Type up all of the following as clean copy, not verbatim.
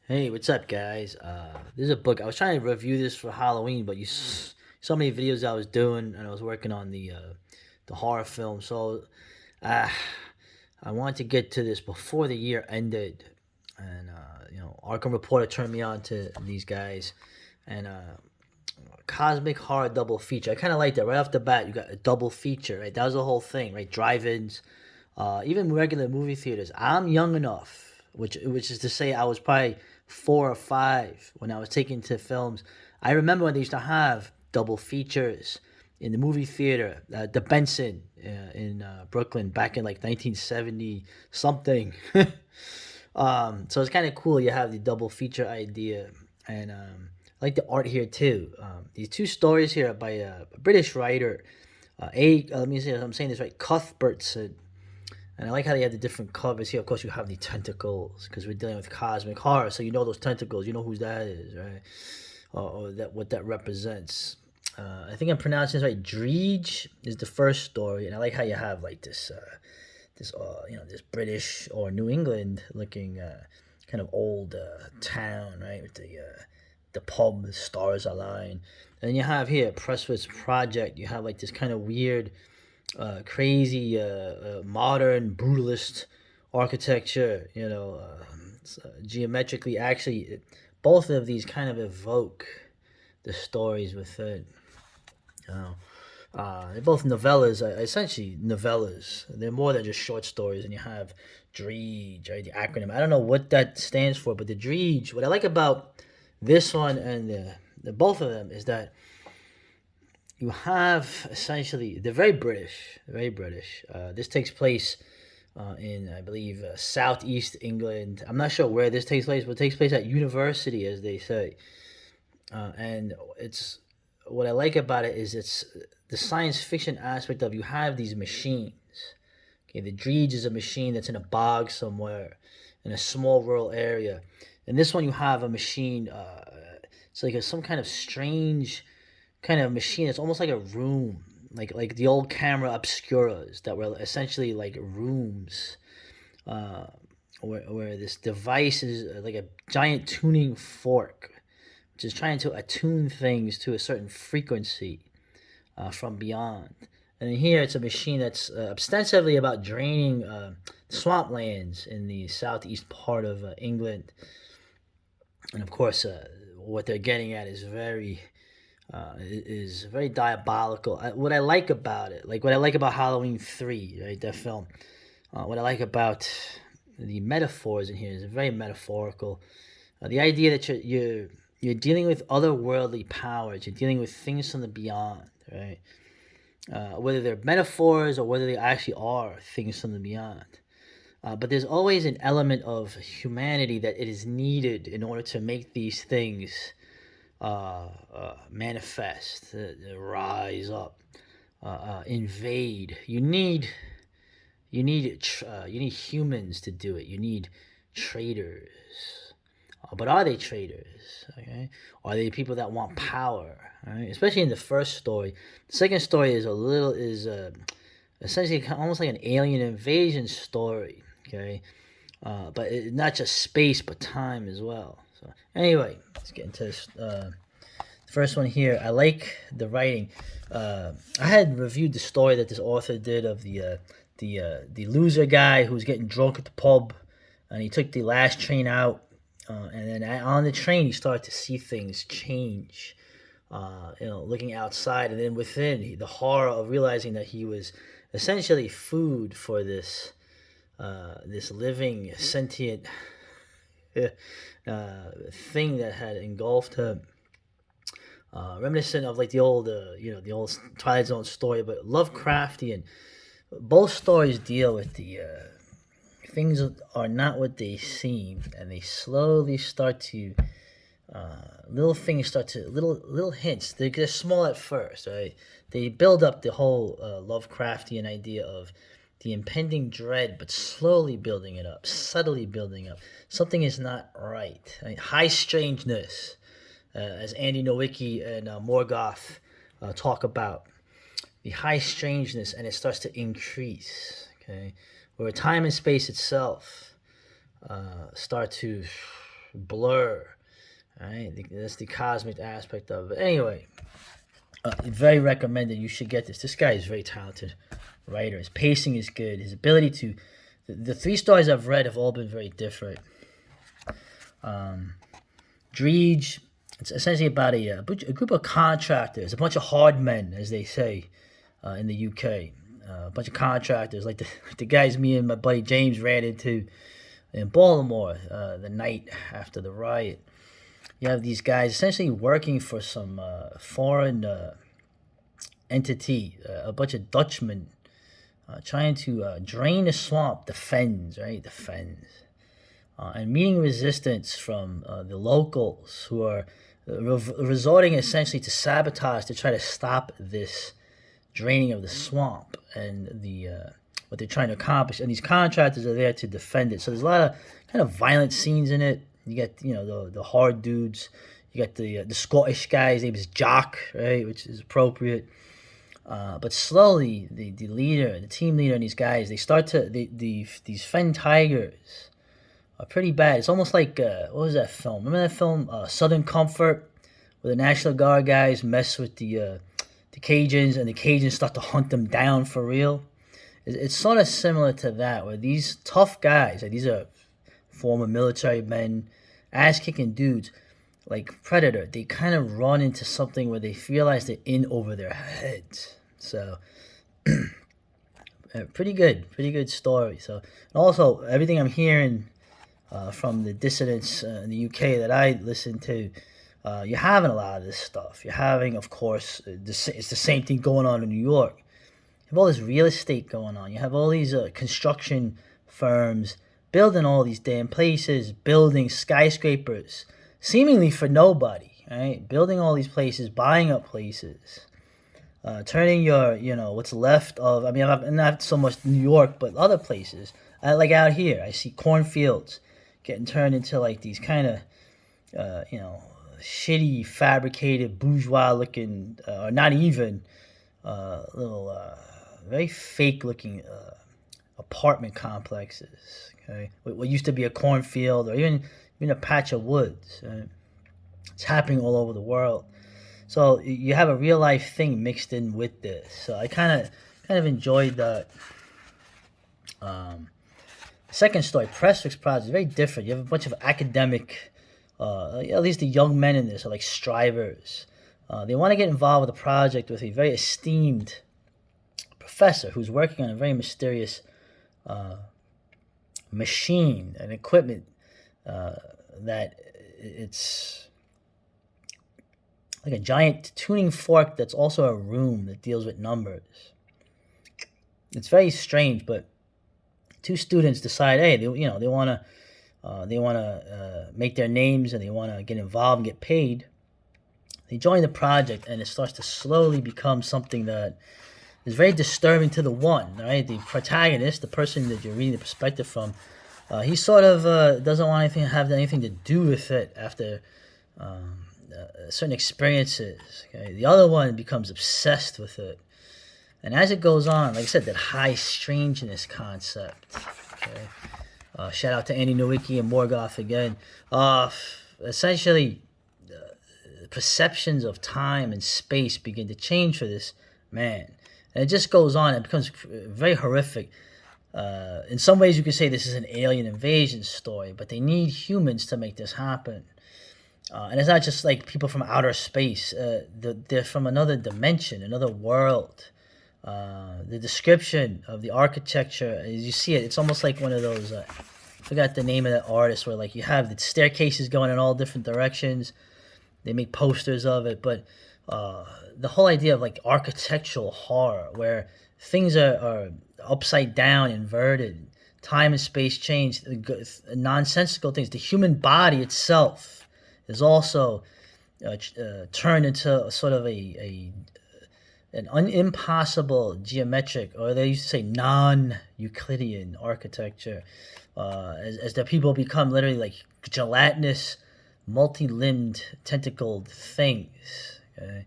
Hey, what's up, guys? This is a book. I was trying to review this for Halloween, but so many videos I was doing, and I was working on the horror film. So, uh, I wanted to get to this before the year ended, and Arkham Reporter turned me on to these guys, and Cosmic Horror double feature. I kind of like that right off the bat. You got a double feature, right? That was the whole thing, right? Drive-ins, even regular movie theaters. I'm young enough, which is to say, I was probably 4 or 5 when I was taken to films. I remember when they used to have double features in the movie theater, the Benson in Brooklyn back in like 1970 something. So it's kind of cool. You have the double feature idea, and I like the art here too. These two stories here are by a British writer. Let me see if I'm saying this right. Cuthbertson, and I like how they have the different covers here. Of course, you have the tentacles because we're dealing with cosmic horror, so you know those tentacles. You know whose that is, right? Or that what that represents. I think I'm pronouncing this right. Dredge is the first story, and I like how you have like this British or New England looking kind of old town, right, with the pub, the stars align. And then you have here Presswood's Project. You have like this kind of weird, crazy, modern brutalist architecture. Geometrically, actually, both of these kind of evoke the stories within. Uh, they're both novellas, essentially novellas. They're more than just short stories. And you have Dredge, right, the acronym. I don't know what that stands for, but the Dredge. What I like about this one and the both of them is that you have essentially they're very British, very British. This takes place in I believe southeast England. I'm not sure where this takes place, but it takes place at university, as they say. And it's what I like about it is it's the science fiction aspect of you have these machines. Okay, the Dredge is a machine that's in a bog somewhere, in a small rural area, and this one you have a machine. It's like some kind of strange kind of machine. It's almost like a room, like the old camera obscuras that were essentially like rooms, uh, where this device is like a giant tuning fork which is trying to attune things to a certain frequency from beyond. And here it's a machine that's ostensibly about draining swamplands in the southeast part of England. And of course, what they're getting at is very diabolical. What I like about it, like what I like about Halloween 3, right, that film, what I like about the metaphors in here is very metaphorical. The idea that you're dealing with otherworldly powers. You're dealing with things from the beyond, right? Whether they're metaphors or whether they actually are things from the beyond. But there's always an element of humanity that it is needed in order to make these things manifest, rise up, invade. You need humans to do it. You need traders. But are they traders? Okay, are they people that want power? Right? Especially in the first story. The second story is a little is essentially almost like an alien invasion story. Okay, but not just space but time as well. So anyway, let's get into this. The first one here, I like the writing. I had reviewed the story that this author did of the loser guy who was getting drunk at the pub, and he took the last train out, and then on the train he started to see things change. Looking outside, and then within the horror of realizing that he was essentially food for this living sentient thing that had engulfed him, reminiscent of like the old Twilight Zone story, but Lovecraftian. Both stories deal with the things are not what they seem, and they slowly start to little things start to little hints. They're small at first, right? They build up the whole Lovecraftian idea of the impending dread, but slowly building it up, subtly building up. Something is not right. I mean, high strangeness, as Andy Nowicki and Morgoth talk about the high strangeness, and it starts to increase. Okay, where time and space itself start to. Blur. All right, that's the cosmic aspect of it. Anyway, very recommended. You should get this. This guy is very talented writer. His pacing is good. His ability to, the 3 stories I've read have all been very different. Dredge. It's essentially about a group of contractors, a bunch of hard men, as they say in the UK. A bunch of contractors, like the guys me and my buddy James ran into in Baltimore the night after the riot. You have these guys essentially working for some foreign entity, a bunch of Dutchmen trying to drain the swamp, the fens, right? The fens. And meeting resistance from the locals who are resorting essentially to sabotage to try to stop this draining of the swamp and the what they're trying to accomplish. And these contractors are there to defend it. So there's a lot of kind of violent scenes in it. You get the hard dudes. You got the Scottish guy. His name is Jock, right, which is appropriate. But slowly, the leader, the team leader, and these guys, they start to these fen tigers are pretty bad. It's almost like what was that film? Remember that film, Southern Comfort, where the National Guard guys mess with the Cajuns, and the Cajuns start to hunt them down for real. It's sort of similar to that, where these tough guys, like these are former military men, ass-kicking dudes, like Predator, they kind of run into something where they realize they're in over their heads. So, pretty good story. So, and also everything I'm hearing from the dissidents in the UK that I listen to, you're having a lot of this stuff. You're having, of course, it's the same thing going on in New York. You have all this real estate going on. You have all these construction firms building all these damn places, building skyscrapers, seemingly for nobody, right? Building all these places, buying up places, turning your, what's left of, I mean, not so much New York, but other places. Like out here, I see cornfields getting turned into like these kind of, shitty, fabricated, bourgeois-looking, or not even, little, very fake-looking apartment complexes. Okay, what used to be a cornfield or even a patch of woods. Right? It's happening all over the world. So you have a real life thing mixed in with this. So I kind of enjoyed that. Second story, Pressfix Project, is very different. You have a bunch of academic, at least the young men in this are like strivers. They want to get involved with a project with a very esteemed professor who's working on a very mysterious machine and equipment that it's like a giant tuning fork that's also a room that deals with numbers. It's very strange, but 2 students decide, hey, they want to make their names and they want to get involved and get paid. They join the project, and it starts to slowly become something that is very disturbing to the one, right? The protagonist, the person that you're reading the perspective from, he sort of doesn't want have anything to do with it after certain experiences. Okay? The other one becomes obsessed with it. And as it goes on, like I said, that high strangeness concept. Okay? Shout out to Andy Nowicki and Morgoth again. Essentially, perceptions of time and space begin to change for this man. And it just goes on. It becomes very horrific. In some ways, you could say this is an alien invasion story, but they need humans to make this happen. And it's not just like people from outer space. They're from another dimension, another world. The description of the architecture, as you see it, it's almost like one of those, I forgot the name of that artist, where like you have the staircases going in all different directions. They make posters of it, but the whole idea of like architectural horror, where things are upside down, inverted, time and space change, nonsensical things. The human body itself is also turned into a sort of an impossible geometric, or they used to say non-Euclidean architecture, as the people become literally like gelatinous, multi-limbed, tentacled things. Okay?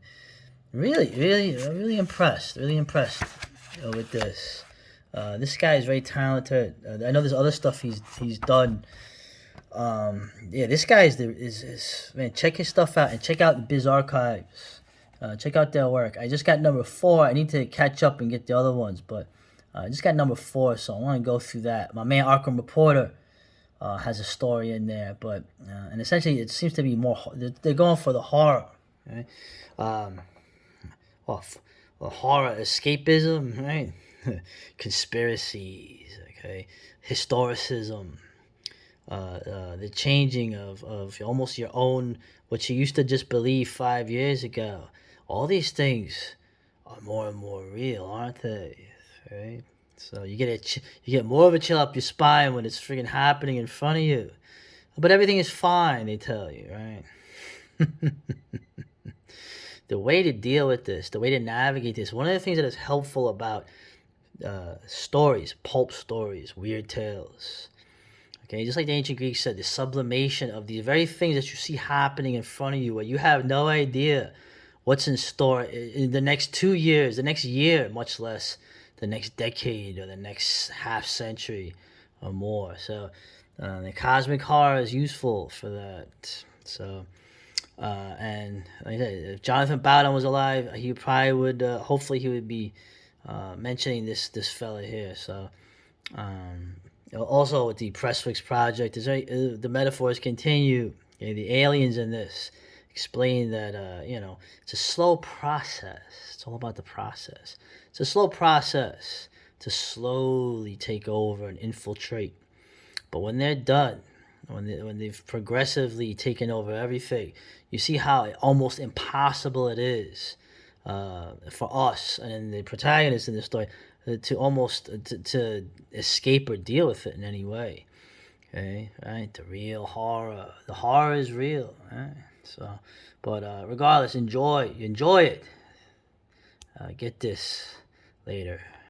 Really impressed with this. This guy is very talented. I know there's other stuff he's done. Yeah, this guy is man. Check his stuff out and check out the Bizarchives. Check out their work. I just got number 4. I need to catch up and get the other ones, but I just got number 4, so I want to go through that. My man Arkham Reporter has a story in there, but and essentially it seems to be more. They're going for the horror, right? Um, well, well, horror escapism, right? Conspiracies, okay, historicism, the changing of almost your own what you used to just believe 5 years ago. All these things are more and more real, aren't they? Right. So you get more of a chill up your spine when it's freaking happening in front of you, but everything is fine. They tell you, right? The way to deal with this, the way to navigate this, one of the things that is helpful about stories, pulp stories, weird tales. Okay, just like the ancient Greeks said, the sublimation of these very things that you see happening in front of you, where you have no idea what's in store in the next 2 years, the next year, much less the next decade or the next half century or more. So the cosmic horror is useful for that. So and like I said, if Jonathan Bowden was alive, he probably would. Hopefully, he would be mentioning this fella here. So um, also with the Pressfix project, the metaphors continue. Okay, the aliens in this explain that it's a slow process. It's all about the process. It's a slow process to slowly take over and infiltrate. But when they're done, when they've progressively taken over everything, you see how almost impossible it is for us and the protagonist in the story to almost to escape or deal with it in any way. Okay, right? The real horror, the horror is real. Right? So, but regardless, enjoy it. Get this later.